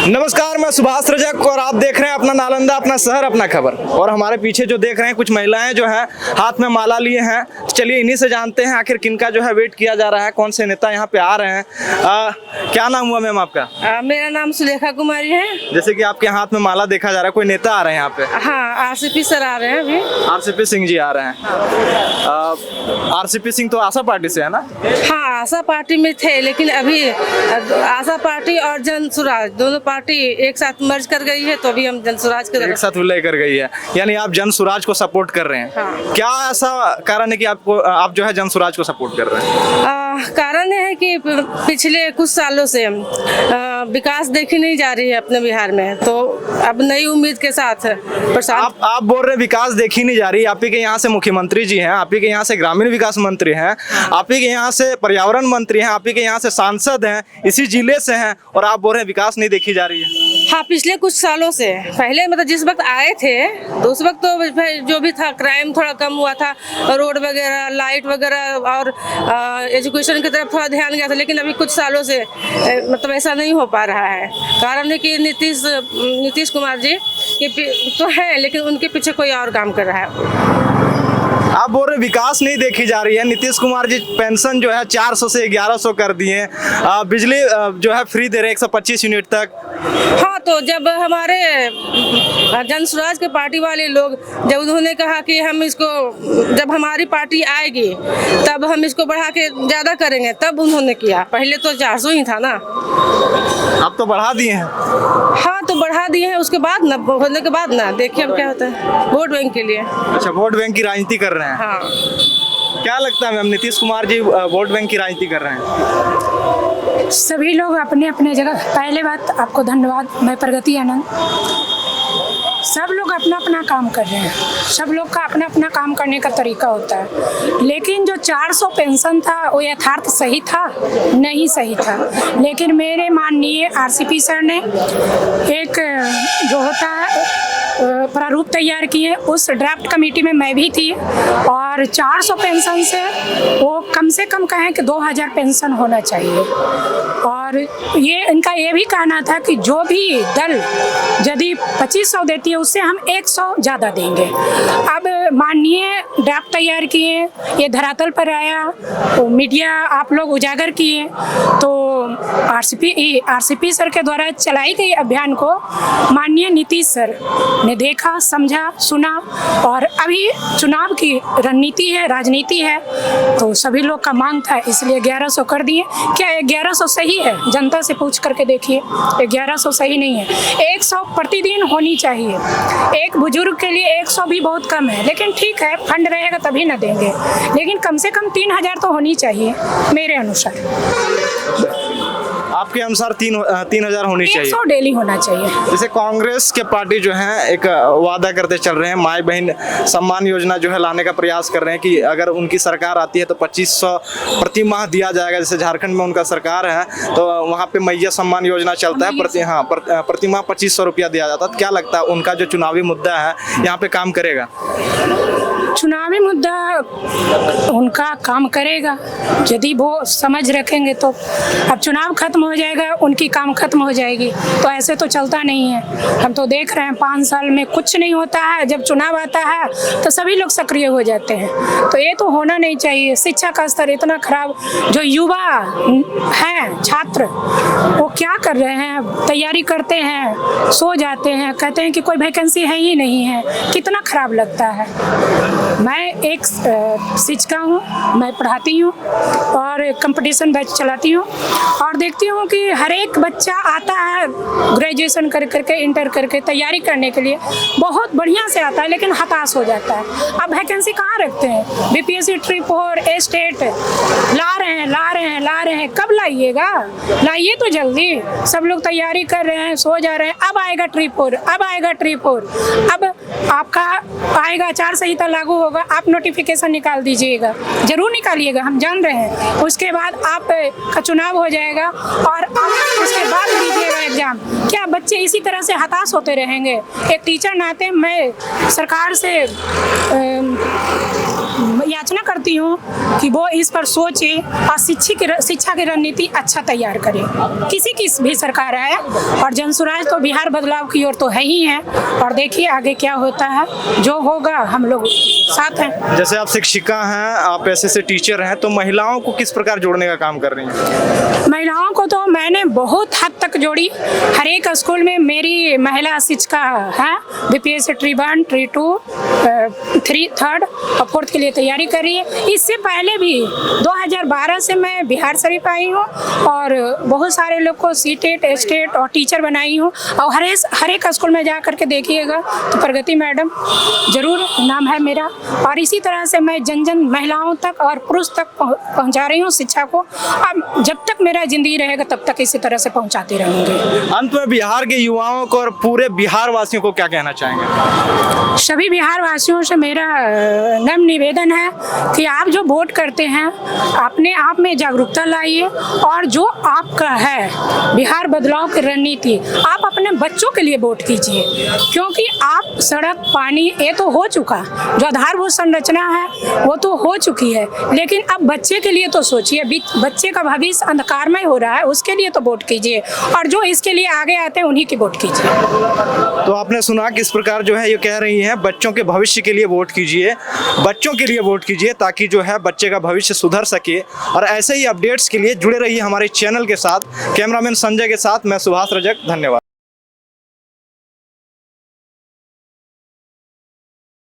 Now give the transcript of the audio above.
नमस्कार, मैं सुभाष रजक और आप देख रहे हैं अपना नालंदा, अपना शहर, अपना खबर। और हमारे पीछे जो देख रहे हैं कुछ महिलाएं जो है हाथ में माला लिए हैं। चलिए इन्हीं से जानते हैं आखिर किनका जो है वेट किया जा रहा है, कौन से नेता यहाँ पे आ रहे हैं। क्या नाम हुआ मैम आपका? मेरा नाम सुलेखा कुमारी है। जैसे कि आपके हाथ में माला देखा जा रहा है, कोई नेता आ रहे हैं यहाँ पे? हाँ, आरसीपी सर आ रहे हैं अभी। आरसीपी सिंह जी आ रहे हैं। आरसीपी सिंह तो आशा पार्टी से है ना? हाँ, आशा पार्टी में थे, लेकिन अभी आशा पार्टी और जन स्वराज दोनों पार्टी एक साथ मर्ज कर गई है, तो अभी हम जन स्वराज एक साथ विलय कर गई है, यानी आप जन स्वराज को सपोर्ट कर रहे हैं। हाँ। क्या ऐसा कारण है कि आप जो है जन स्वराज को सपोर्ट कर रहे हैं? कारण है कि पिछले कुछ सालों से विकास देखी नहीं जा रही है अपने बिहार में, तो अब नई उम्मीद के साथ प्रसाद। आप बोल रहे हैं विकास देखी नहीं जा रही। आप ही के यहाँ से मुख्यमंत्री जी हैं, आप ही के यहाँ से ग्रामीण विकास मंत्री हैं, आप ही के यहाँ से पर्यावरण मंत्री हैं, आप ही के यहाँ से सांसद हैं, इसी जिले से हैं, और आप बोल रहे हैं विकास नहीं देखी जा रही है। हाँ, पिछले कुछ सालों से, पहले मतलब जिस वक्त आए थे तो उस वक्त तो जो भी था क्राइम थोड़ा कम हुआ था, रोड वगैरह, लाइट वगैरह और एजुकेशन की तरफ थोड़ा ध्यान गया था, लेकिन अभी कुछ सालों से मतलब ऐसा नहीं हो पा रहा है। कारण है कि नीतीश कुमार जी तो है, लेकिन उनके पीछे कोई और काम कर रहा है। आप बोल रहे विकास नहीं देखी जा रही है। नीतीश कुमार जी पेंशन जो है 400 से 1100 कर दिए, बिजली जो है फ्री दे रहे 125 यूनिट तक। हाँ, तो जब हमारे जन स्वराज के पार्टी वाले लोग जब उन्होंने कहा कि हम इसको, जब हमारी पार्टी आएगी तब हम इसको बढ़ा के ज़्यादा करेंगे, तब उन्होंने किया। पहले तो 400 ही था ना। आप तो बढ़ा दिए हैं। हाँ, तो बढ़ा दिए हैं, उसके बाद ना, होने के बाद ना देखिए अब क्या होता है। वोट बैंक के लिए। अच्छा, वोट बैंक की राजनीति कर रहे हैं। हाँ। क्या लगता है ma'am, Nitish Kumar ji vote bank की राजनीति कर रहे हैं? सभी लोग अपने अपने जगह। पहले बात आपको धन्यवाद, मैं प्रगति आनंद। सब लोग अपना अपना काम कर रहे हैं, सब लोग का अपना अपना काम करने का तरीका होता है। लेकिन जो 400 पेंशन था वो यथार्थ सही था? नहीं सही था। लेकिन मेरे माननीय आरसीपी सर ने एक जो होता है प्रारूप तैयार किए, उस ड्राफ्ट कमेटी में मैं भी थी, और 400 पेंशन से वो कम से कम कहें कि 2000 पेंशन होना चाहिए। और ये इनका ये भी कहना था कि जो भी दल यदि 2500 देती है उससे हम 100 ज़्यादा देंगे। अब माननीय ड्राफ्ट तैयार किए, ये धरातल पर आया, तो मीडिया आप लोग उजागर किए, तो आरसीपी सर के द्वारा चलाई गई अभियान को माननीय नीतीश सर ने देखा, समझा, सुना, और अभी चुनाव की रणनीति है, राजनीति है, तो सभी लोग का मांग था, इसलिए 1100 कर दिए। क्या 1100 सही है? जनता से पूछ करके देखिए, 1100 सही नहीं है। 100 प्रतिदिन होनी चाहिए। एक बुजुर्ग के लिए 100 भी बहुत कम है, लेकिन ठीक है, फंड रहेगा तभी ना देंगे, लेकिन कम से कम 3000 तो होनी चाहिए मेरे अनुसार। आपके अनुसार 3000 होनी चाहिए। 100 डेली होना चाहिए। जैसे कांग्रेस के पार्टी जो है एक वादा करते चल रहे हैं, माई बहन सम्मान योजना जो है लाने का प्रयास कर रहे हैं कि अगर उनकी सरकार आती है तो 2500 प्रति माह दिया जाएगा। जैसे झारखंड में उनका सरकार है तो वहाँ पे मैया सम्मान योजना चलता है, प्रति माह 2500 रुपया दिया जाता है। क्या लगता है उनका जो चुनावी मुद्दा है यहाँ पे काम करेगा? चुनावी मुद्दा उनका काम करेगा यदि वो समझ रखेंगे तो। अब चुनाव खत्म हो जाएगा, उनकी काम खत्म हो जाएगी, तो ऐसे तो चलता नहीं है। हम तो देख रहे हैं 5 साल में कुछ नहीं होता है, जब चुनाव आता है तो सभी लोग सक्रिय हो जाते हैं, तो ये तो होना नहीं चाहिए। शिक्षा का स्तर इतना खराब, जो युवा हैं छात्र वो क्या कर रहे हैं, तैयारी करते हैं, सो जाते हैं, कहते हैं कि कोई वैकेंसी है ही नहीं है। कितना खराब लगता है। मैं एक शिक्षिका हूँ, मैं पढ़ाती हूँ और कंपटीशन बैच चलाती हूँ, और देखती हूँ कि हर एक बच्चा आता है ग्रेजुएशन कर करके, इंटर करके तैयारी करने के लिए, बहुत बढ़िया से आता है, लेकिन हताश हो जाता है। अब वैकेंसी कहाँ रखते हैं? बीपीएससी ट्रिप और स्टेट ला रहे हैं, कब लाइएगा? लाइए तो जल्दी। सब लोग तैयारी कर रहे हैं, सो जा रहे हैं, अब आएगा ट्रिप और अब आपका आएगा, आचार संहिता लागू होगा, आप नोटिफिकेशन निकाल दीजिएगा, जरूर निकालिएगा, हम जान रहे हैं। उसके बाद आप का चुनाव हो जाएगा और आप उसके बाद दीजिएगा एग्जाम। क्या बच्चे इसी तरह से हताश होते रहेंगे? एक टीचर नाते मैं सरकार से या याचना करती हूँ कि वो इस पर सोचे और शिक्षा की रणनीति अच्छा तैयार करे। किसी की भी सरकार है और जनसुराज तो बिहार बदलाव की ओर तो है ही है, और देखिए आगे क्या होता है, जो होगा हम लोग साथ हैं। जैसे आप शिक्षिका हैं, आप ऐसे टीचर हैं, तो महिलाओं को किस प्रकार जोड़ने का काम कर रही हैं? महिलाओं को तो मैंने बहुत हद तक जोड़ी। हर एक स्कूल में मेरी महिला शिक्षिका है, बीपीएससी ट्री 1, ट्री 2, 3, 3rd और 4th के लिए तैयारी कर रही है। इससे पहले भी 2012 से मैं बिहार शरीफ आई हूँ और बहुत सारे लोग को सीटेट, स्टेट और टीचर बनाई हूँ। और हर एक स्कूल में जा करके देखिएगा तो प्रगति मैडम जरूर नाम है मेरा, और इसी तरह से मैं जन जन महिलाओं तक और पुरुष तक पहुँचा रही हूँ शिक्षा को। अब जब तक मेरा जिंदगी रहेगा तब तक इसी तरह से पहुँचाते रहेंगे। अंत में बिहार के युवाओं को और पूरे बिहार वासियों को क्या कहना चाहेंगे? सभी बिहार वासियों से मेरा नम्र निवेदन है कि आप जो वोट करते हैं अपने आप में जागरूकता लाइए, और जो आपका है बिहार बदलाव की रणनीति आप अपने बच्चों के लिए वोट कीजिए, क्योंकि आप सड़क, पानी ये तो हो चुका, जो आधारभूत संरचना है वो तो हो चुकी है, लेकिन अब बच्चे के लिए तो सोचिए। बच्चे का भविष्य अंधकारमय हो रहा है, उसके लिए तो वोट कीजिए, और जो इसके लिए आगे आते हैं उन्हीं की वोट कीजिए। तो आपने सुना किस प्रकार जो है ये कह रही हैं, बच्चों के भविष्य के लिए वोट कीजिए, बच्चों के लिए वोट कीजिए, ताकि जो है बच्चे का भविष्य सुधर सके। और ऐसे ही अपडेट्स के लिए जुड़े रहिए हमारे चैनल के साथ। कैमरामैन संजय के साथ मैं सुभाष रजक, धन्यवाद।